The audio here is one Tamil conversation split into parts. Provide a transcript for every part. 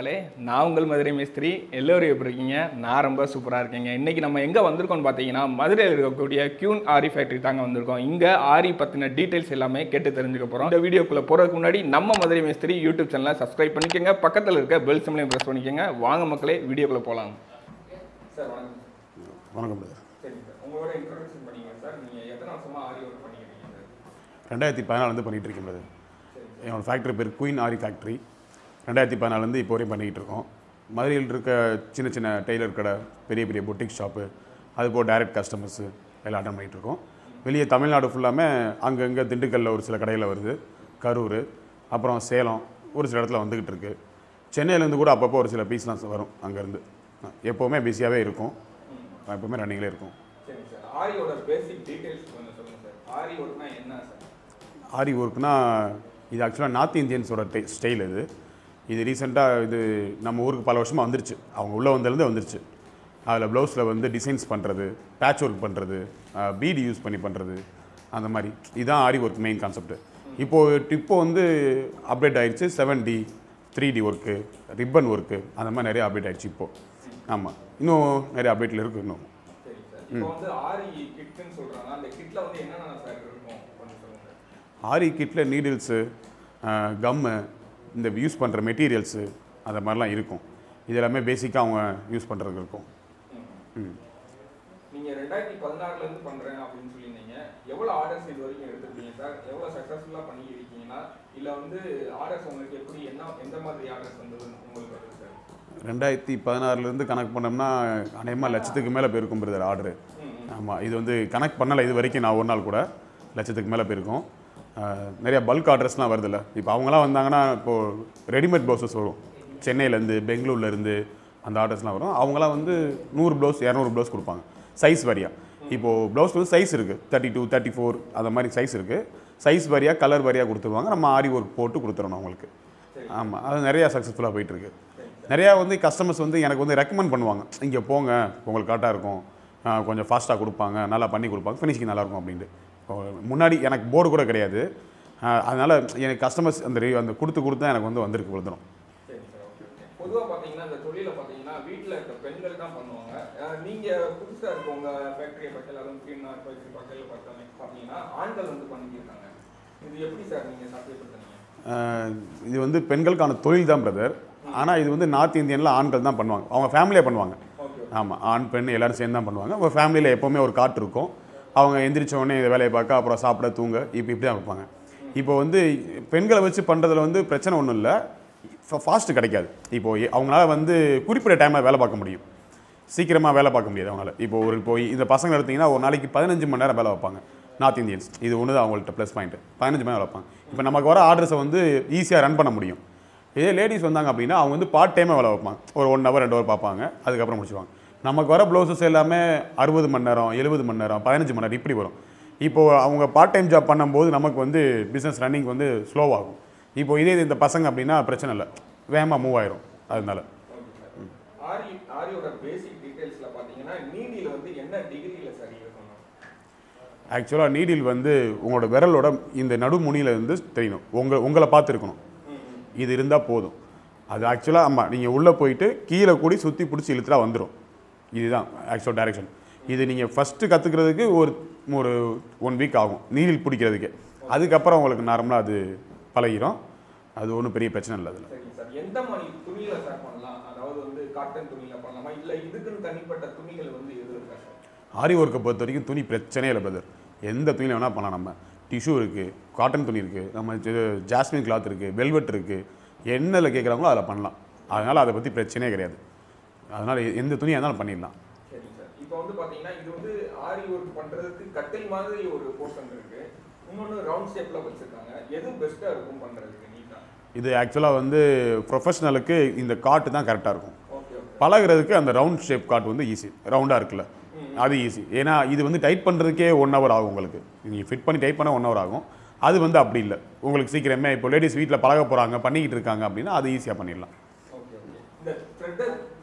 மக்களே, நான் உங்கள் மதுரை மேஸ்திரி. எல்லோரும் எப்படி இருக்கீங்க? நான் ரொம்ப சூப்பராக இருக்கேங்க. இன்றைக்கி நம்ம எங்கே வந்திருக்கோம்னு பார்த்தீங்கன்னா, மதுரையில் இருக்கக்கூடிய கியூன் ஆரி ஃபேக்ட்ரி தாங்க வந்திருக்கோம். இங்கே ஆரி பற்றின டீட்டெயில்ஸ் எல்லாமே கேட்டு தெரிஞ்சுக்க போகிறோம். இந்த வீடியோக்குள்ளே போகிறதுக்கு முன்னாடி நம்ம மதுரை மேஸ்திரி யூடியூப் சேனலை சப்ஸ்கிரைப் பண்ணிக்கோங்க. பக்கத்தில் இருக்க பெல் சிம்லையும் ப்ரெஸ் பண்ணிக்கோங்க. வாங்க மக்களே, வீடியோக்குள்ளே போகலாம். சார் வணக்கம். வணக்கம். சரிங்க சார், உங்களோட இன்ட்ரோடக்ஷன் பண்ணிங்க சார். நீங்கள் எத்தனை வருஷமாக ஆரி ஒர்க் பண்ணிக்கிறீங்க சார்? 2014 பண்ணிகிட்டு இருக்கேன். என்னோடய ஃபேக்ட்ரி பேர் குயின் ஆரி ஃபேக்ட்ரி. 2014 இப்போ வரையும் பண்ணிக்கிட்டு இருக்கோம். மதுரையில் இருக்க சின்ன சின்ன டெய்லர் கடை, பெரிய பெரிய பொட்டிக் ஷாப்பு, அதுபோல் டைரக்ட் கஸ்டமர்ஸு எல்லாம் அட்டன் பண்ணிகிட்டு இருக்கோம். வெளியே தமிழ்நாடு ஃபுல்லாமே அங்கங்கே திண்டுக்கல்லில் ஒரு சில கடையில் வருது, கரூர், அப்புறம் சேலம் ஒரு சில இடத்துல வந்துக்கிட்டு இருக்குது. சென்னையிலேருந்து கூட அப்பப்போ ஒரு சில பீஸ்லாம் வரும். அங்கேருந்து எப்போவுமே பிஸியாகவே இருக்கும், எப்போவுமே ரன்னிங்கில் இருக்கும். சரி சார், ஆரியோட பேசிக் டீட்டெயில்ஸ் கொஞ்சம் சொல்லுங்கள் சார். ஆரி ஒர்க்னா என்ன சார்? ஆரி ஒர்க்னா இது ஆக்சுவலாக நார்த் இந்தியன்ஸோட ஸ்டைல். இது ரீசெண்டாக இது நம்ம ஊருக்கு பல வருஷமாக வந்துருச்சு. அவங்க உள்ளே வந்ததுலேருந்தே வந்துருச்சு. அதில் ப்ளவுஸில் வந்து டிசைன்ஸ் பண்ணுறது, பேட்ச் ஒர்க் பண்ணுறது, பீடி யூஸ் பண்ணி பண்ணுறது, அந்த மாதிரி இதுதான் ஆரி ஒர்க் மெயின் கான்செப்ட். இப்போ வந்து அப்டேட் ஆகிடுச்சு. 7D 3D work, ribbon work, அந்த மாதிரி நிறைய அப்டேட் ஆகிடுச்சு இப்போது. ஆமாம், இன்னும் நிறைய அப்டேட்டில் இருக்குது இன்னும். ஆரி கிட்டில் நீடில்ஸு, கம்மு, இந்த யூஸ் பண்ணுற மெட்டீரியல்ஸு, அந்த மாதிரிலாம் இருக்கும். இது எல்லாமே பேசிக்காக அவங்க யூஸ் பண்ணுறதுக்கு இருக்கும். நீங்கள் 2016 பண்ணுறேன் அப்படின்னு சொல்லியிருந்தீங்க. எவ்வளோ ஆர்டர்ஸ் இது வரைக்கும் எடுத்துருக்கீங்க சார்? எவ்வளோ சக்ஸஸ்ஃபுல்லாக பண்ணியிருக்கீங்கன்னா, இல்லை வந்து ஆர்டர்ஸ் உங்களுக்கு எப்படி எந்த மாதிரி ஆர்டர்ஸ் வந்து உங்களுக்கு வருது சார்? 2016 கணக்கு பண்ணோம்னா அநேகமாக லட்சத்துக்கு மேலே போயிருக்கும் பிரதர் ஆர்டரு. ஆமாம், இது வந்து கனெக்ட் பண்ணலை இது வரைக்கும். நான் ஒரு நாள் கூட லட்சத்துக்கு மேலே போயிருக்கோம். நிறைய பல்க் ஆர்டர்ஸ்லாம் வருதில்ல. இப்போ அவங்களாம் வந்தாங்கன்னா இப்போது ரெடிமேட் ப்ளவுசஸ் வரும், சென்னையிலேருந்து பெங்களூர்லேருந்து அந்த ஆர்டர்ஸ்லாம் வரும். அவங்களாம் வந்து 100 ப்ளவுஸ் 200 ப்ளவுஸ் கொடுப்பாங்க, சைஸ் வரியாக. இப்போது ப்ளவுஸ் வந்து சைஸ் இருக்குது, 32 34 அந்த மாதிரி சைஸ் இருக்குது. சைஸ் வரியாக கலர் வரியாக கொடுத்துருவாங்க. நம்ம ஆரி ஒர்க் போட்டு கொடுத்துடணும் அவங்களுக்கு. ஆமாம், அது நிறையா சக்ஸஸ்ஃபுல்லாக போயிட்டுருக்கு. நிறையா வந்து கஸ்டமர்ஸ் வந்து எனக்கு வந்து ரெக்கமெண்ட் பண்ணுவாங்க, இங்கே போங்க உங்களுக்கு கரெக்டாக இருக்கும், கொஞ்சம் ஃபாஸ்ட்டாக கொடுப்பாங்க, நல்லா பண்ணி கொடுப்பாங்க, ஃபினிஷிங் நல்லாயிருக்கும் அப்படின்ட்டு. முன்னாடி எனக்கு போர்டு கூட கிடையாது. அதனால் எனக்கு கஸ்டமர்ஸ் அந்த கொடுத்து தான் எனக்கு வந்து வந்திருக்கு விழுந்துடும். சரி சார், ஓகே. பொதுவாக பார்த்தீங்கன்னா இந்த தொழிலை பார்த்தீங்கன்னா வீட்டில் இருக்க பெண்கள் தான் பண்ணுவாங்க. நீங்கள் புதுசாக இருக்க உங்கள் ஃபேக்ட்ரியை பக்கத்தில், அதுவும் கியூன் ஃபேக்ட்ரி பக்கத்தில் பார்த்தீங்கன்னா ஆண்கள் வந்து பண்ணியிருக்காங்க. இது எப்படி சார் நீங்கள் சாத்தியப்படுத்துனீங்க? இது வந்து பெண்களுக்கான தொழில் தான் பிரதர். ஆனால் இது வந்து நார்த் இந்தியனில் ஆண்கள் தான் பண்ணுவாங்க, அவங்க ஃபேமிலியாக பண்ணுவாங்க. ஆமாம், ஆண் பெண் எல்லோரும் சேர்ந்து தான் பண்ணுவாங்க. அவங்க ஃபேமிலியில் எப்போவுமே ஒரு காட்டு இருக்கும். அவங்க எந்திரிச்ச உடனே இந்த வேலையை பார்க்க, அப்புறம் சாப்பிட, தூங்க, இப்படி தான் இருப்பாங்க. இப்போ வந்து பெண்களை வச்சு பண்ணுறதுல வந்து பிரச்சனை ஒன்றும் இல்லை, ஃபாஸ்ட்டு கிடைக்காது. இப்போது அவங்களால வந்து குறிப்பிட்ட டைமில் வேலை பார்க்க முடியும், சீக்கிரமாக வேலை பார்க்க முடியாது அவங்களால. இப்போ இந்த பசங்க எடுத்திங்கன்னா ஒரு நாளைக்கு 15 மணி நேரம் வேலை வைப்பாங்க நார்த் இந்தியன்ஸ். இது ஒன்று தான் அவங்கள்ட்ட ப்ளஸ் பாயிண்ட். 15 மணி நேரம் வைப்பாங்க. இப்போ நமக்கு வர ஆர்டர்ஸை வந்து ஈஸியாக ரன் பண்ண முடியும். இதே லேடிஸ் வந்தாங்க அப்படின்னா அவங்க வந்து பார்ட் டைமாக வேலை வைப்பாங்க. ஒரு 1 ஹவர் 2 ஹவர் பார்ப்பாங்க, அதுக்கப்புறம் முடிச்சுவாங்க. நமக்கு வர ப்ளவுசஸ் எல்லாமே 60 மணி நேரம், 70 மணி நேரம், 15 மணி நேரம் இப்படி வரும். இப்போது அவங்க பார்ட் டைம் ஜாப் பண்ணும்போது நமக்கு வந்து பிஸ்னஸ் ரன்னிங் வந்து ஸ்லோவாகும். இப்போ இதே இந்த பசங்க அப்படின்னா பிரச்சனை இல்லை, வேகமாக மூவ் ஆயிரும். அதனால ஆக்சுவலாக நீடில் வந்து உங்களோட விரலோட இந்த நடுமுனியில் இருந்து தெரியணும், உங்களை பார்த்துருக்கணும். இது இருந்தால் போதும். அது ஆக்சுவலாக ஆமாம், நீங்கள் உள்ளே போயிட்டு கீழே கூடி சுற்றி பிடிச்சி இழுத்துட்டா வந்துடும். இதுதான் ஆக்சுவல் டைரெக்ஷன். இது நீங்கள் ஃபஸ்ட்டு கற்றுக்கிறதுக்கு ஒரு 1 வீக் ஆகும் நீடில் பிடிக்கிறதுக்கு. அதுக்கப்புறம் உங்களுக்கு நார்மலாக அது பழகிடும். அது ஒன்றும் பெரிய பிரச்சனை இல்லை. அதில் எந்த மாதிரி துணியில் சார் பண்ணலாம்? அதாவது வந்து காட்டன் துணியில் பண்ணலாமா, இல்லை இதுக்குன்னு தனிப்பட்ட துணிகள் வந்து எது இருக்கா சார்? ஆரி ஒர்க்கை பொறுத்த வரைக்கும் துணி பிரச்சனையே இல்லை பிரதர். எந்த துணியில் வேணால் பண்ணலாம். நம்ம டிஷ்யூ இருக்குது, காட்டன் துணி இருக்குது, நம்ம ஜாஸ்மின் கிளாத் இருக்குது, வெல்வெட் இருக்குது, என்னதில் கேட்குறாங்களோ அதில் பண்ணலாம். அதனால் அதை பற்றி பிரச்சனையே கிடையாது. அதனால் எந்த துணியாக இருந்தாலும் பண்ணிடலாம். சரி சார், இப்போ வந்து பார்த்தீங்கன்னா இது வந்து ஆரி ஒர்க் பண்ணுறதுக்கு கட்டில் மாதிரி ஒரு போர்ஷன் இருக்குது, இன்னொன்று ரவுண்ட் ஷேப்பில் வச்சுருக்காங்க. எது பெஸ்ட்டாக இருக்கும் பண்ணுறதுக்கு நீட்டாக? இது ஆக்சுவலாக வந்து ப்ரொஃபஷ்னலுக்கு இந்த காட்டு தான் கரெக்டாக இருக்கும். பழகிறதுக்கு அந்த ரவுண்ட் ஷேப் காட்டு வந்து ஈஸி. ரவுண்டாக இருக்குல்ல, அது ஈஸி. ஏன்னா இது வந்து டைட் பண்ணுறதுக்கே 1 ஹவர் ஆகும் உங்களுக்கு. நீங்கள் ஃபிட் பண்ணி டைட் பண்ண 1 ஹவர் ஆகும். அது வந்து அப்படி இல்லை, உங்களுக்கு சீக்கிரமே. இப்போ லேடிஸ் வீட்டில் பழக போகிறாங்க, பண்ணிக்கிட்டு இருக்காங்க அப்படின்னா அது ஈஸியாக பண்ணிடலாம். Okay okay. இந்த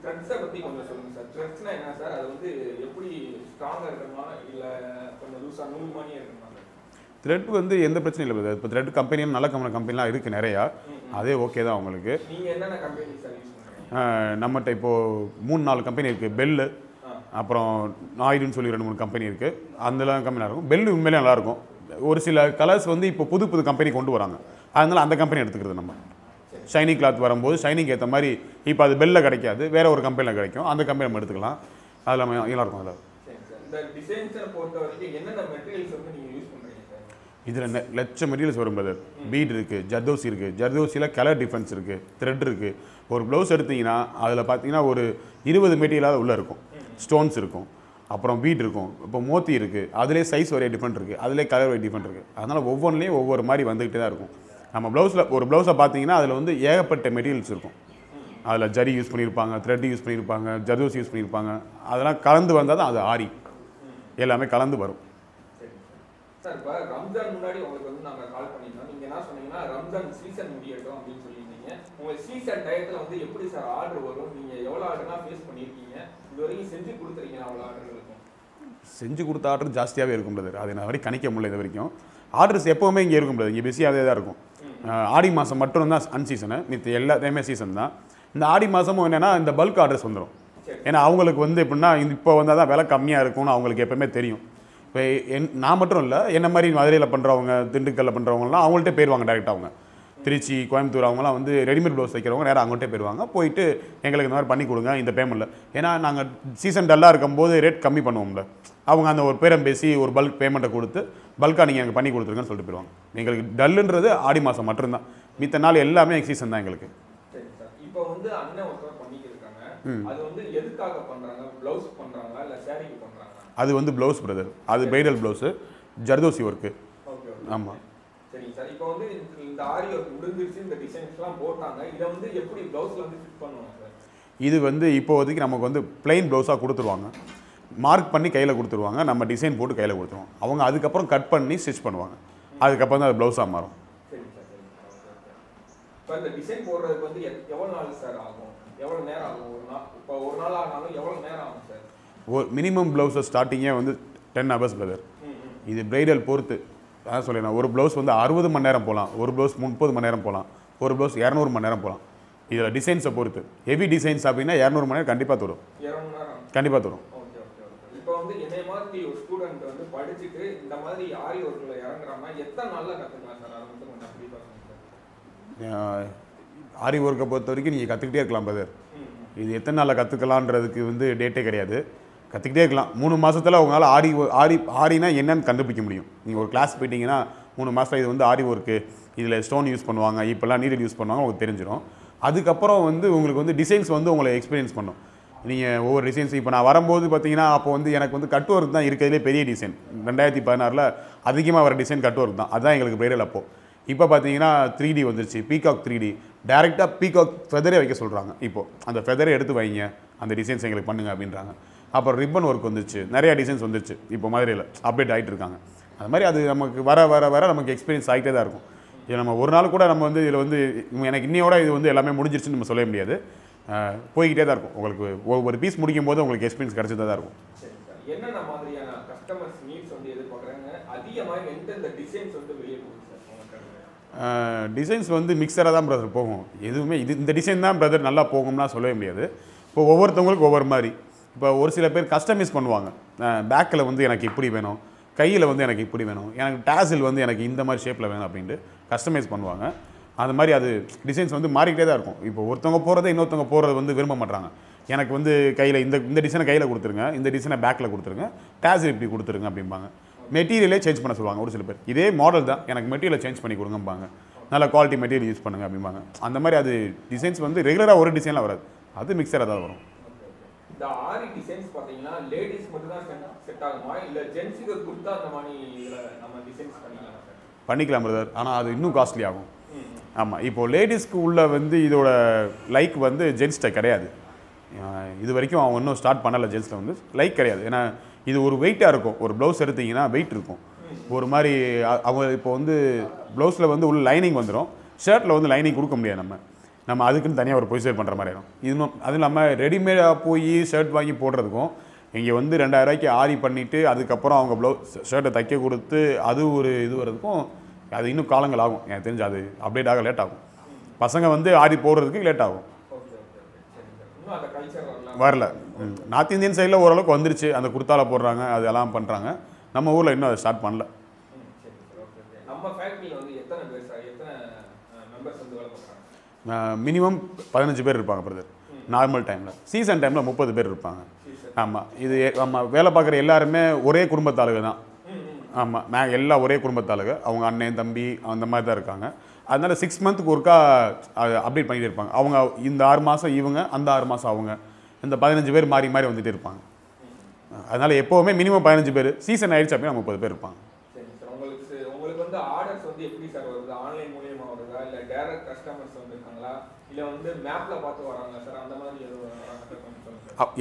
த்ரெட்ஸை பற்றி கொஞ்சம் சொல்லுங்கள் சார். த்ரெட்ஸ்னா என்ன சார்? அது வந்து எப்படி ஸ்ட்ராங்காக இருக்கணுமா, இல்லை கொஞ்சம் லூஸாக நூல் மாதிரியே இருக்கணுமா? த்ரெட் வந்து எந்த பிரச்சனையும் இல்லை. இப்போ த்ரெட் கம்பெனியும் நல்ல கம்பெனிலாம் இருக்குது நிறையா. அதே ஓகே தான் உங்களுக்கு. நீங்கள் என்னென்ன கம்பெனி சார் யூஸ் பண்ணுறீங்க? நம்மகிட்ட இப்போது 3-4 கம்பெனி இருக்குது. பெல்லு, அப்புறம் நாயுடுன்னு சொல்லி 2-3 கம்பெனி இருக்குது. அந்தலாம் கம்பெனி நல்லாயிருக்கும். பெல்லு உண்மையிலே நல்லாயிருக்கும். ஒரு சில கலர்ஸ் வந்து இப்போ புது புது கம்பெனி கொண்டு வராங்க. அதனால அந்த கம்பெனி எடுத்துக்கிறது நம்ம. ஷைனிங் கிளாத் வரும்போது ஷைனிங் ஏற்ற மாதிரி இப்போ அது பெல்லில் கிடைக்காது, வேறு ஒரு கம்பெனியில் கிடைக்கும். அந்த கம்பெனி நம்ம எடுத்துக்கலாம். அது இல்லாமல் நல்லாயிருக்கும். அதில் இதில் லட்சம் மெட்டீரியல்ஸ் வரும் பிரதர். பீட் இருக்குது, ஜர்தோசி இருக்குது. ஜர்தோசியில் கலர் டிஃப்ரென்ஸ் இருக்குது, த்ரெட் இருக்குது. ஒரு ப்ளவுஸ் எடுத்திங்கன்னா அதில் பார்த்தீங்கன்னா ஒரு 20 மெட்டீரியலாக உள்ளே இருக்கும். ஸ்டோன்ஸ் இருக்கும், அப்புறம் பீட் இருக்கும், இப்போ மோத்தி இருக்குது. அதிலே சைஸ் வரைய டிஃப்ரெண்ட் இருக்குது, அதிலே கலர் வரைய டிஃப்ரெண்ட் இருக்குது. அதனால் ஒவ்வொன்றிலையும் ஒவ்வொரு மாதிரி வந்துக்கிட்டே தான் இருக்கும். நம்ம ப்ளவுஸில் ஒரு ப்ளவுஸை பார்த்தீங்கன்னா அதில் வந்து ஏகப்பட்ட மெட்டீரியல்ஸ் இருக்கும். அதில் ஜரி யூஸ் பண்ணியிருப்பாங்க, த்ரெட் யூஸ் பண்ணியிருப்பாங்க, ஜர்தோசி யூஸ் பண்ணியிருப்பாங்க. அதெல்லாம் கலந்து வந்தால் தான் அது ஆரி. எல்லாமே கலந்து வரும். சார், இப்போ ரம்ஜான் முன்னாடி உங்களுக்கு வந்து நாங்கள் கால் பண்ணியிருந்தோம். நீங்கள் என்ன சொன்னீங்கன்னா ரம்ஜான் சீசன் முடியட்டும் அப்படின்னு சொல்லியிருந்தீங்க. உங்கள் சீசன் டயத்தில் வந்து எப்படி சார் ஆர்டர் வரும்? நீங்கள் எவ்வளோ ஆர்டர்லாம் ஃபேஸ் பண்ணியிருக்கீங்க? இது வரைக்கும் செஞ்சு கொடுத்துருக்கீங்க அவ்வளோ ஆர்டர் இருக்கும்? செஞ்சு கொடுத்த ஆர்டர் ஜாஸ்தியாகவே இருக்கும் பிரதர். அது நான் வரைக்கும் கணிக்க முடியல. இது வரைக்கும் ஆர்டர்ஸ் எப்போவுமே இங்கே இருக்கும் பிரதர். இங்கே பிஸியாகவே தான் இருக்கும். ஆடி மாதம் மட்டும்தான் அன்சீசனு, மித்த எல்லாத்தையுமே சீசன் தான். இந்த ஆடி மாதமும் என்னென்னா இந்த பல்க் ஆர்டர்ஸ் வந்துடும். ஏன்னா அவங்களுக்கு வந்து எப்படின்னா இப்போ வந்தால் தான் விலை கம்மியாக இருக்கும்னு அவங்களுக்கு எப்போவுமே தெரியும். இப்போ நான் மட்டும் இல்லை, என்ன மாதிரி மதுரையில் பண்ணுறவங்க, திண்டுக்கல்லில் பண்ணுறவங்கலாம் அவங்கள்ட்ட போயிடுவாங்க டேரெக்டாக. அவங்க திருச்சி, கோயம்புத்தூர் அவங்களாம் வந்து ரெடிமேட் ப்ளவுஸ் தைக்கிறவங்க நேராக அவங்கள்ட்ட போயிடுவாங்க. போயிட்டு எங்களுக்கு இந்த மாதிரி பண்ணி கொடுங்க இந்த பேமெண்ட்டில். ஏன்னா நாங்கள் சீசன் டல்லாக இருக்கும்போது ரேட் கம்மி பண்ணுவோம்ல. அவங்க அந்த ஒரு பேரம் பேசி ஒரு பல்க் பேமெண்ட்டை கொடுத்து பல்காக நீங்கள் எனக்கு பண்ணி கொடுத்துருங்கன்னு சொல்லிட்டு போயிடுவாங்க. எங்களுக்கு டல்லுன்றது ஆடி மாதம் மட்டும்தான். மித்த நாள் எல்லாமே சீசன் தான் எங்களுக்கு. இப்போ வந்து அண்ணன் ஒருத்தர் பண்ணிக்கிருக்காங்க. அது வந்து எதுக்காக பண்ணுறாங்க? ப்ளவுஸ் பண்ணுறாங்களா இல்லை சாரிக்கு பண்ணுறாங்க? அது வந்து ப்ளவுஸ் பிரதர். அது bridal blouse, zardozi work. Okay, ஆமாம். சரிங்க சார். இப்போ வந்து இந்த ஆரி ஒர்க் முடிஞ்சிருச்சு, இந்த டிசைன்ஸ்லாம் போட்டாங்க. இதை வந்து எப்படி ப்ளவுஸில் வந்து ஃபிட் பண்ணுவாங்க சார்? இது வந்து இப்போதைக்கு நமக்கு வந்து பிளெயின் ப்ளவுஸாக கொடுத்துருவாங்க. மார்க் பண்ணி கையில் கொடுத்துருவாங்க. நம்ம டிசைன் போட்டு கையில் கொடுத்துருவோம். அவங்க அதுக்கப்புறம் கட் பண்ணி ஸ்டிச் பண்ணுவாங்க. அதுக்கப்புறம் தான் அது ப்ளவுஸாக மாறும். சரிங்க சார், சரிங்க. இப்போ இந்த டிசைன் போடுறதுக்கு வந்து எவ்வளோ நாள் சார் ஆகும்? எவ்வளோ நேரம் ஆகும்? ஒரு நாள் இப்போ ஒரு நாள் ஆனாலும் எவ்வளோ நேரம் ஆகும் சார்? ஒரு மினிமம் ப்ளவுஸை ஸ்டார்டிங்கே வந்து 10 hours பிரதர். இது பிரைடல் பொறுத்து. அதான் சொல்லிடுறேன். ஒரு ப்ளவுஸ் வந்து 60 மணி நேரம் போகலாம், ஒரு ப்ளவுஸ் 30 மணி நேரம் போகலாம், ஒரு ப்ளவுஸ் 200 மணி நேரம் போகலாம். இதில் டிசைன்ஸை பொறுத்து. ஹெவி டிசைன்ஸ் அப்படின்னா 200 மணி நேரம் கண்டிப்பாக தரும். 200 மணி நேரம் கண்டிப்பாக தரும். Okay okay okay. இப்போ வந்து என்னை மாதிரி ஒரு ஸ்டூடெண்ட் வந்து படிச்சுட்டு இந்த மாதிரி ஆரி ஒர்க்கில் இறங்குறாங்கன்னா எத்தனை நாளில் கற்றுக்கலாம் சார்? அதை வந்து கொஞ்சம் அப்படி பாருங்க சார். ஆரி ஒர்க்கை பொறுத்த வரைக்கும் நீங்கள் கற்றுக்கிட்டே இருக்கலாம் பிரதர். இது எத்தனை நாளில் கற்றுக்கலான்றதுக்கு வந்து டேட்டே கிடையாது. கற்றுக்கிட்டே இருக்கலாம். 3 மாதத்தில் உங்களால் ஆரினா என்னன்னு கண்டுபிடிக்க முடியும். நீங்கள் ஒரு கிளாஸ் போயிட்டீங்கன்னா 3 மாதம் இது வந்து ஆரி ஒர்க்கு, இதில் ஸ்டோன் யூஸ் பண்ணுவாங்க, இப்போல்லாம் நீடில் யூஸ் பண்ணுவாங்க, உங்களுக்கு தெரிஞ்சிடும். அதுக்கப்புறம் வந்து உங்களுக்கு வந்து டிசைன்ஸ் வந்து உங்களை எக்ஸ்பீரியன்ஸ் பண்ணும். நீங்கள் ஒவ்வொரு டிசைன்ஸ் இப்போ நான் வரும்போது பார்த்தீங்கன்னா அப்போ வந்து எனக்கு வந்து கட் ஒர்க் தான் இருக்கிறதுலே பெரிய டிசைன். 2016 அதிகமாக வர டிசைன் கட் ஒர்க் தான். அதுதான் எங்களுக்கு பிரைடல் அப்போது. இப்போ பார்த்தீங்கன்னா 3D வந்துருச்சு, பீகாக் 3D. டேரெக்டாக பீகாக் ஃபெதரே வைக்க சொல்கிறாங்க. இப்போது அந்த ஃபெதரே எடுத்து வைங்க, அந்த டிசைன்ஸ் எங்களுக்கு பண்ணுங்க அப்படின்றாங்க. அப்புறம் ரிப்பன் ஒர்க் வந்துருச்சு, நிறையா டிசைன்ஸ் வந்துருச்சு. இப்போ மதுரையில் அப்டேட் ஆகிட்டு இருக்காங்க. அது மாதிரி அது நமக்கு வர வர வர நமக்கு எக்ஸ்பீரியன்ஸ் ஆகிட்டே தான் இருக்கும். இது நம்ம ஒரு நாள் கூட நம்ம வந்து இதில் வந்து எனக்கு இன்னையோட இது வந்து எல்லாமே முடிஞ்சிருச்சுன்னு நம்ம சொல்ல முடியாது. போய்கிட்டே தான் இருக்கும். உங்களுக்கு ஒவ்வொரு பீஸ் முடிக்கும் போது உங்களுக்கு எக்ஸ்பீரியன்ஸ் கிடச்சிட்டு தான் இருக்கும். என்னென்ன மாதிரியான கஸ்டமர்ஸ் நீட்ஸ் வந்து எதிர்பார்க்குறாங்க? அதிகமாக எந்தெந்த டிசைன்ஸ் வந்து வெளியே போகுது சார்? டிசைன்ஸ் வந்து மிக்சராக தான் பிரதர் போகும். எதுவுமே இந்த டிசைன் தான் பிரதர் நல்லா போகும்னா சொல்லவே முடியாது. இப்போ ஒவ்வொருத்தவங்களுக்கு ஒவ்வொரு மாதிரி. இப்போ ஒரு சில பேர் கஸ்டமைஸ் பண்ணுவாங்க. பேக்கில் வந்து எனக்கு இப்படி வேணும், கையில் வந்து எனக்கு இப்படி வேணும், எனக்கு டேசில் வந்து எனக்கு இந்த மாதிரி ஷேப்பில் வேணும் அப்படின்ட்டு கஸ்டமைஸ் பண்ணுவாங்க. அது மாதிரி அது டிசைன்ஸ் வந்து மாறிக்கிட்டே தான் இருக்கும். இப்போ ஒருத்தவங்க போகிறத இன்னொருத்தவங்க போகிறது வந்து விரும்ப மாட்டாங்க. எனக்கு வந்து கையில் இந்த டிசைனை கையில் கொடுத்துருங்க, இந்த டிசைனை பேக்கில் கொடுத்துருங்க, டேசில் இப்படி கொடுத்துருங்க அப்படிம்பாங்க. மெட்டீரியலே சேஞ்ச் பண்ண சொல்லுவாங்க ஒரு சில பேர். இதே மாடல் தான், எனக்கு மெட்டீரியலை சேஞ்ச் பண்ணி கொடுங்கம்பாங்க. நல்ல குவாலிட்டி மெட்டீரியல் யூஸ் பண்ணுங்க அப்படிம்பாங்க. அந்த மாதிரி அது டிசைன்ஸ் வந்து ரெகுலராக ஒரு டிசைனில் வராது, அது மிக்சராக தான் வரும். இந்த ஆரி டிசைன்ஸ் பார்த்தீங்கன்னா லேடிஸ் மட்டும் தான் செட் ஆகுமா, இல்லை ஜென்ஸுக்கு கொடுத்தா அந்த மாதிரி இதில் நம்ம டிசைன்ஸ் பண்ணிக்கலாம்? பண்ணிக்கலாம் பிரதர், ஆனால் அது இன்னும் காஸ்ட்லி ஆகும். ஆமாம், இப்போது லேடிஸ்க்கு உள்ள வந்து இதோட லைக் வந்து ஜென்ஸ்கிட்ட கிடையாது. இது வரைக்கும் அவங்க இன்னும் ஸ்டார்ட் பண்ணலை. ஜென்ஸில் வந்து லைக் கிடையாது. ஏன்னா இது ஒரு வெயிட்டாக இருக்கும். ஒரு ப்ளவுஸ் எடுத்திங்கன்னா வெயிட் இருக்கும். ஒரு மாதிரி அவங்க இப்போ வந்து ப்ளவுஸில் வந்து உள்ள லைனிங் வந்துடும், ஷர்ட்டில் வந்து லைனிங் கொடுக்க முடியாது. நம்ம அதுக்குன்னு தனியாக ஒரு பொசிஷன் பண்ணுற மாதிரி ஆகும். இன்னும் அதுவும் இல்லாமல் ரெடிமேடாக போய் ஷர்ட் வாங்கி போடுறதுக்கும் இங்கே வந்து 2000 ரூபாய்க்கு ஆரி பண்ணிவிட்டு அதுக்கப்புறம் அவங்க ப்ளவுஸ் ஷர்ட்டை தைக்க கொடுத்து அது ஒரு இது வர்றதுக்கும் அது இன்னும் காலங்கள் ஆகும். எனக்கு தெரிஞ்சு அது அப்டேட் ஆக லேட் ஆகும். பசங்க வந்து ஆரி போடுறதுக்கு லேட் ஆகும். அந்த கல்ச்சர் வரல. நார்த் இந்தியன் சைடில் ஓரளவுக்கு வந்துருச்சு, அந்த குர்த்தால போடுறாங்க, அதெல்லாம் பண்ணுறாங்க. நம்ம ஊரில் இன்னும் அதை ஸ்டார்ட் பண்ணல. நம்ம ஃபேக்டரியில் வந்து எத்தனை மெம்பர்ஸ் வந்து வேலை பண்ணுறாங்க? மினிமம் 15 பேர் இருப்பாங்க பிரதர். நார்மல் டைமில். சீசன் டைமில் 30 பேர் இருப்பாங்க. ஆமாம், இது ஆமாம், வேலை பார்க்குற எல்லாருமே ஒரே குடும்பத்தாளுக தான். ஆமாம், எல்லாம் ஒரே குடும்பத்தாளுக. அவங்க அண்ணன் தம்பி அந்த மாதிரி தான் இருக்காங்க. அதனால் 6 மந்த்துக்கு ஒருக்கா அப்டேட் பண்ணிகிட்டே இருப்பாங்க. அவங்க இந்த 6 மாதம் இவங்க, அந்த 6 மாதம் அவங்க, இந்த 15 பேர் மாறி மாறி வந்துகிட்டே இருப்பாங்க. அதனால் எப்போவுமே மினிமம் 15 பேர். சீசன் ஆயிடுச்சு அப்படின்னா 30 பேர் இருப்பாங்க. உங்களுக்கு வந்து ஆர்டர்ஸ் வந்து எப்படி சார் வருது? ஆன்லைன் மூலியமா வருதா, இல்லை டைரக்ட் கஸ்டமர்ஸ் வந்துருக்காங்களா, இல்லை வந்து மேப்பில் பார்த்து வராங்களா சார்? அந்த மாதிரி எதுவும்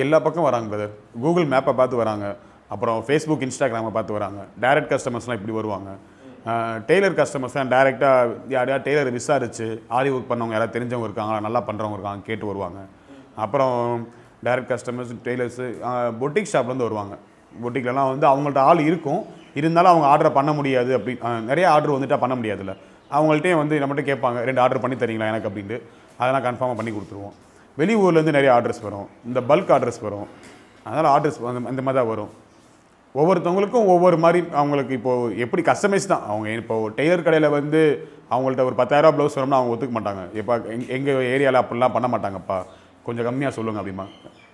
எல்லா பக்கம் வராங்க பிரதர். கூகுள் மேப்பை பார்த்து வராங்க, அப்புறம் ஃபேஸ்புக் இன்ஸ்டாகிராமை பார்த்து வராங்க. டைரக்ட் கஸ்டமர்ஸ்லாம் இப்படி வருவாங்க. டெய்லர் கஸ்டமர்ஸ்லாம் டைரெக்டாக யாரையா டெய்லர் விசாரிச்சு ஆரி ஒர்க் பண்ணவங்க யாராவது தெரிஞ்சவங்க இருக்காங்களா, நல்லா பண்ணுறவங்க இருக்காங்க கேட்டு வருவாங்க. அப்புறம் டைரக்ட் கஸ்டமர்ஸ் டெய்லர்ஸு பொட்டிக் ஷாப்லேருந்து வருவாங்க. பொட்டிக்லலாம் வந்து அவங்கள்ட்ட ஆள் இருக்கும், இருந்தாலும் அவங்க ஆர்டரை பண்ண முடியாது. அப்படி நிறைய ஆர்டர் வந்துட்டால் பண்ண முடியாதுல்ல. அவங்கள்ட்டையும் வந்து நம்மகிட்ட கேட்பாங்க, 2 ஆர்டர் பண்ணி தரீங்களா எனக்கு அப்படின்ட்டு. அதெல்லாம் கன்ஃபார்மாக பண்ணி கொடுத்துருவோம். வெளியூர்லேருந்து நிறைய ஆர்டர்ஸ் வரும், இந்த பல்க் ஆர்டர்ஸ் வரும். அதனால் ஆர்டர்ஸ் இந்த மாதிரி தான் வரும். ஒவ்வொருத்தவங்களுக்கும் ஒவ்வொரு மாதிரி அவங்களுக்கு இப்போது எப்படி கஸ்டமைஸ் தான். அவங்க இப்போது டெய்லர் கடையில் வந்து அவங்கள்ட்ட ஒரு 10,000 ப்ளவுஸ் வரும்னா அவங்க ஒத்துக்க மாட்டாங்க. எப்போ எங்கள் ஏரியாவில் அப்படிலாம் பண்ண மாட்டாங்கப்பா, கொஞ்சம் கம்மியாக சொல்லுங்கள் அப்படிமா.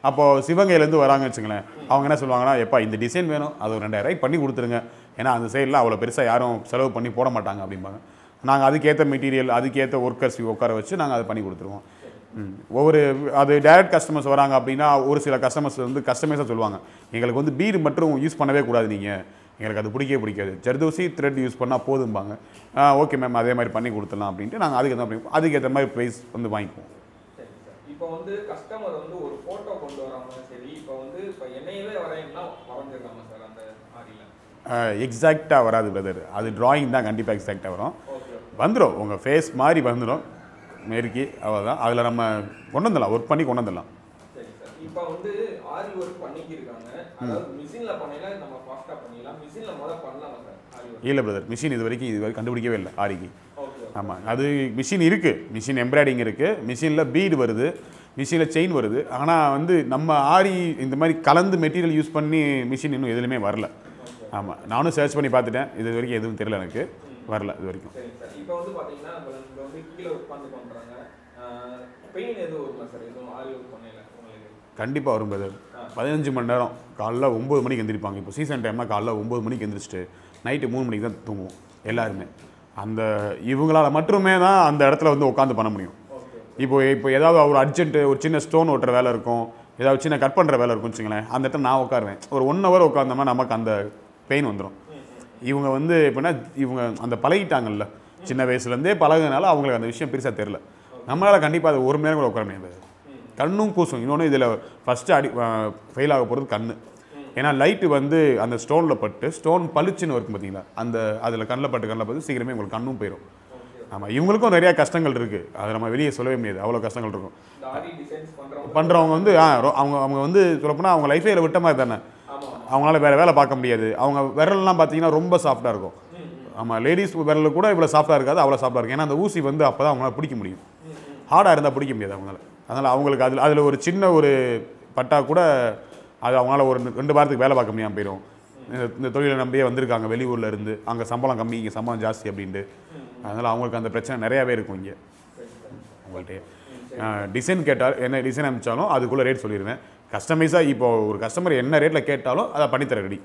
அப்போது சிவகங்கையிலேருந்து வராங்க வச்சுங்களேன், அவங்க என்ன சொல்லுவாங்கன்னா, எப்பா இந்த டிசைன் வேணும், அது ஒரு 2,000 பண்ணி கொடுத்துருங்க, ஏன்னா அந்த சைடில் அவ்வளோ பெருசாக யாரும் செலவு பண்ணி போட மாட்டாங்க அப்படிம்பாங்க. நாங்கள் அதுக்கேற்ற மெட்டீரியல், அதுக்கேற்ற ஒர்க்கர்ஸ் உட்கார வச்சு நாங்கள் அதை பண்ணி கொடுத்துருவோம். ஒவ்வொரு அது டைரக்ட் கஸ்டமர்ஸ் வராங்க அப்படின்னா ஒரு சில கஸ்டமர்ஸ் வந்து கஸ்டமைஸாக சொல்லுவாங்க, எங்களுக்கு வந்து பீடு மட்டும் யூஸ் பண்ணவே கூடாது, நீங்கள் எங்களுக்கு அது பிடிக்கவே பிடிக்காது, ஜர்தோசி த்ரெட் யூஸ் பண்ணால் போதும்பாங்க. ஓகே மேம், அதே மாதிரி பண்ணி கொடுத்துடலாம் அப்படின்ட்டு நாங்கள் அதுக்கேற்ற மாதிரி ப்ரைஸ் வந்து வாங்கிக்குவோம். இப்போ வந்து கஸ்டமர் வந்து ஒரு ஃபோட்டோ கொண்டு வராங்க, சரி, இப்போ என்னையவே வரையணும்னா வரைஞ்சிடலாமா சார் அந்த ஆரியில்? எக்ஸாக்டாக வராது பிரதர், அது ட்ராயிங் தான் கண்டிப்பாக எக்ஸாக்டாக வரும். வந்துடும், உங்கள் ஃபேஸ் மாதிரி வந்துடும் நெருக்கி, அவ்வளோதான். அதில் நம்ம கொண்டு வந்துடலாம், ஒர்க் பண்ணி கொண்டு வந்துடலாம். சரி சார், இப்போ வந்து ஆரி ஒர்க் பண்ணிக்கிருக்காங்க, அதாவது மிஷினில் பண்ணலாம், நம்ம ஃபாஸ்ட்டாக பண்ணிடலாம், மிஷினில் முதல்ல பண்ணலாமா சார் ஆரி ஒர்க்? இல்லை பிரதர், மிஷின் இது வரைக்கும் கண்டுபிடிக்கவே இல்லை ஆரிக்கு. ஆமாம், அது மிஷின் இருக்குது, மிஷின் எம்ப்ராய்டிங் இருக்குது, மிஷினில் பீடு வருது, மிஷினில் செயின் வருது. ஆனால் வந்து நம்ம ஆரி இந்த மாதிரி கலந்து மெட்டீரியல் யூஸ் பண்ணி மிஷின் இன்னும் எதுலையுமே வரல. ஆமாம், நானும் சர்ச் பண்ணி பார்த்துட்டேன், இது வரைக்கும் எதுவும் தெரியல, எனக்கு வரல இது வரைக்கும். இப்போ வந்து பார்த்தீங்கன்னா வந்து கீழே உட்காந்து பண்ணுறாங்க, பெயின் எதுவும் வருமா சார்? எதுவும் ஆரி ஒர்க் பண்ணல உங்களுக்கு? கண்டிப்பாக வரும் பிரதர். 15 மணி நேரம், காலைல 9 மணிக்கு எந்திரிப்பாங்க. இப்போ சீசன் டைம்னா காலைல 9 மணிக்கு எந்திரிச்சிட்டு நைட்டு 3 மணிக்கு தான் தூங்குவோம் எல்லாருமே. அந்த இவங்களால் மட்டுமே தான் அந்த இடத்துல வந்து உட்காந்து பண்ண முடியும். இப்போ ஏதாவது ஒரு அர்ஜென்ட்டு, ஒரு சின்ன ஸ்டோன் ஓட்டுற வேலை இருக்கும், ஏதாவது சின்ன கட் பண்ணுற வேலை இருக்கும்னு வச்சுங்களேன், அந்த இடத்துல நான் உட்காருவேன். ஒரு 1 ஹவர் உட்காந்தோம்னா நமக்கு அந்த பெயின் வந்துடும். இவங்க வந்து எப்படின்னா இவங்க அந்த பழகிட்டாங்கல்ல, சின்ன வயசுலேருந்தே பழகுனால அவங்களுக்கு அந்த விஷயம் பெருசாக தெரில. நம்மளால் கண்டிப்பாக அது 1 மணி நேரம் கூட உட்கார முடியாது. கண்ணும் கூசும். இன்னொன்று இதில் ஃபஸ்ட்டு ஃபெயில் ஆக போகிறது கண். ஏன்னா லைட்டு வந்து அந்த ஸ்டோனில் பட்டு, ஸ்டோன் பளிச்சுன்னு இருக்கும் பார்த்தீங்களா, அந்த அதில் கண்ணில் பட்டு சீக்கிரமே உங்களுக்கு கண்ணும் போயிடும். ஆமாம், இவங்களுக்கும் நிறையா கஷ்டங்கள் இருக்குது, அதை நம்ம வெளியே சொல்லவே முடியாது, அவ்வளோ கஷ்டங்கள் இருக்கும். பண்ணுறவங்க வந்து அவங்க வந்து சொல்லப்போனால் அவங்க லைஃபே விட்ட மாதிரி தானே, அவங்களால வேறு வேலை பார்க்க முடியாது. அவங்க விரல்லாம் பார்த்தீங்கன்னா ரொம்ப சாஃப்டாக இருக்கும். ஆமாம், லேடிஸ் விரல் கூட இவ்வளோ சாஃப்டாக இருக்காது, அவ்வளோ சாஃப்டாக இருக்கும். ஏன்னா அந்த ஊசி வந்து அப்போ தான் அவங்களால பிடிக்க முடியும், ஹார்டாக இருந்தால் பிடிக்க முடியாது அவங்களால. அதனால் அவங்களுக்கு அதில் ஒரு சின்ன ஒரு பட்டா கூட அது அவங்களால ஒரு 2 வாரத்துக்கு வேலை பார்க்க முடியாமல் போயிடும். இந்த தொழிலை நம்பியே வந்திருக்காங்க வெளியூரில் இருந்து, அங்கே சம்பளம் கம்மி, இங்கே சம்பளம் ஜாஸ்தி அப்படின்ட்டு. அதனால் அவங்களுக்கு அந்த பிரச்சனை நிறையாவே இருக்கும். இங்கே உங்கள்கிட்ட டிசைன் கேட்டால் என்ன டிசைன் அனுப்பிச்சாலும் அதுக்குள்ளே ரேட் சொல்லிடுவேன். கஸ்டமைஸாக இப்போ ஒரு கஸ்டமர் என்ன ரேட்டில் கேட்டாலும் அதை பண்ணித்தர ரெடி.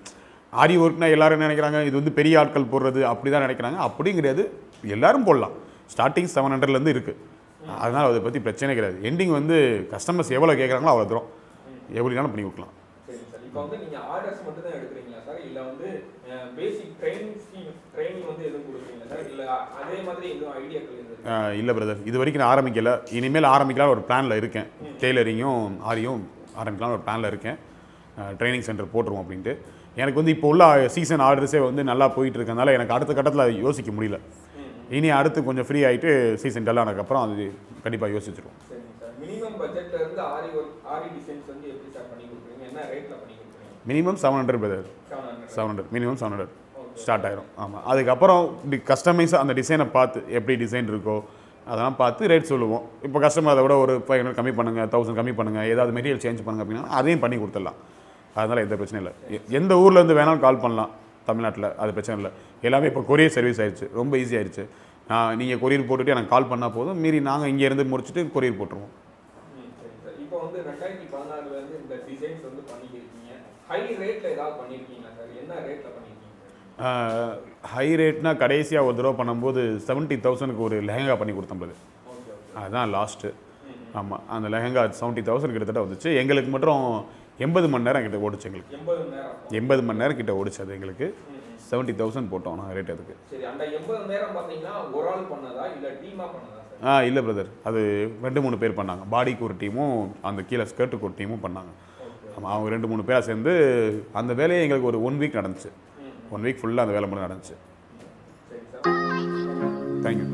ஆரி ஒர்க்னா எல்லாரும் நினைக்கிறாங்க இது வந்து பெரிய ஆட்கள் போடுறது, அப்படி தான் நினைக்கிறாங்க. அப்படிங்கிறது எல்லாரும் போடலாம். ஸ்டார்டிங் 700லேருந்து இருக்குது. அதனால் அதை பற்றி பிரச்சனை கிடையாது. எண்டிங் வந்து கஸ்டமர்ஸ் எவ்வளோ கேட்குறாங்களோ அவ்வளோ தூரம் எப்படினாலும் பண்ணி கொடுக்கலாம். இப்போ வந்து நீங்கள் ஆர்டர்ஸ் மட்டும் தான் எடுக்கிறீங்களா சார், இல்லை வந்து பேசிக் ட்ரைனிங் வந்து எதுவும் கொடுக்குறீங்களா சார், இல்லை அதே மாதிரி எதுவும் ஐடியாக்கள் எதுவும்? இல்லை பிரதர், இது வரைக்கும் நான் ஆரம்பிக்கலை. இனிமேல் ஆரம்பிக்கலாம் ஒரு பிளானில் இருக்கேன். டெய்லரிங்கும் ஆரியும் ஆரம்பிக்கலாம் ஒரு பிளானில் இருக்கேன். ட்ரைனிங் சென்டர் போட்டுருவோம் அப்படின்ட்டு. எனக்கு வந்து இப்போ உள்ள சீசன் ஆர்டர்ஸே வந்து நல்லா போயிட்டு இருக்கனால எனக்கு அடுத்த கட்டத்தில் யோசிக்க முடியல. இனி அடுத்து கொஞ்சம் ஃப்ரீ ஆகிட்டு சீசன் டல் ஆனதுக்கப்புறம் அது கண்டிப்பாக யோசிச்சிருவோம். மினிமம் பட்ஜெட்டில் இருந்து ஆரி டிசைன்ஸ் வந்து எப்படி சார் பண்ணி கொடுக்குறீங்க, என்ன ரேட்டில் பண்ணி கொடுக்குறீங்க? Minimum 700 brother. 700 மினிமம் 700 ஸ்டார்ட் ஆயிரும். ஆமாம், அதுக்கப்புறம் கஸ்டமைஸாக அந்த டிசைனை பார்த்து எப்படி டிசைன் இருக்கோ, அதெல்லாம் பார்த்து ரேட் சொல்லுவோம். இப்போ கஸ்டமர் அதை விட ஒரு 500 கம்மி பண்ணுங்கள், 1000 கம்மி பண்ணுங்கள், ஏதாவது மெட்டீரியல் சேஞ்ச் பண்ணுங்க அப்படின்னா அதையும் பண்ணி கொடுத்துடலாம். அதனால் எந்த பிரச்சனையும் இல்லை. எந்த ஊர்லேருந்து வேணாலும் கால் பண்ணலாம் தமிழ்நாட்டில், அது பிரச்சனை இல்லை. எல்லாமே இப்போ கொரியர் சர்வீஸ் ஆயிடுச்சு, ரொம்ப ஈஸி ஆயிடுச்சு. நீங்கள் கொரியர் போட்டுட்டு எனக்கு கால் பண்ணால் போதும், மீறி நாங்கள் இங்கேருந்து முடிச்சுட்டு கொரியர் போட்டுருவோம். இப்போ வந்து 2016 இந்த டிசைன்ஸ் வந்து பண்ணியிருக்கீங்க. ஹை ரேட்டில் ஏதாவது பண்ணியிருக்கீங்களா சார்? என்ன ரேட்டில் பண்ணியிருக்கீங்க? ஹை ரேட்னா கடைசியாக ஒரு தடவை பண்ணும்போது 70,000க்கு ஒரு லெஹங்கா பண்ணி கொடுத்தோம். அதுதான் லாஸ்ட்டு. ஆமாம், அந்த லெஹங்கா 70,000 கிட்டத்தட்ட வந்துச்சு. எங்களுக்கு மட்டும் 80 மணி நேரம் கிட்ட ஓடிச்சு. எங்களுக்கு 80 மணி நேரம் கிட்ட ஓடிச்சு. அது எங்களுக்கு 70,000 போட்டோம் நாங்கள் ரேட். அதுக்கு சரி. அந்த 80 நேரம் பார்த்தீங்கன்னா ஒரு ஆள் பண்ணதா இல்லை டீமாக பண்ணதா சார்? இல்லை பிரதர், அது 2-3 பேர் பண்ணாங்க. பாடிக்கு ஒரு டீமும் அந்த கீழே ஸ்கர்ட்டுக்கு ஒரு டீமும் பண்ணாங்க. ஆமாம், அவங்க 2-3 பேராக சேர்ந்து அந்த வேலையை எங்களுக்கு ஒரு 1 வீக் நடந்துச்சு. 1 வீக் ஃபுல்லாக அந்த வேலை மட்டும் நடந்துச்சு. தேங்க்யூ.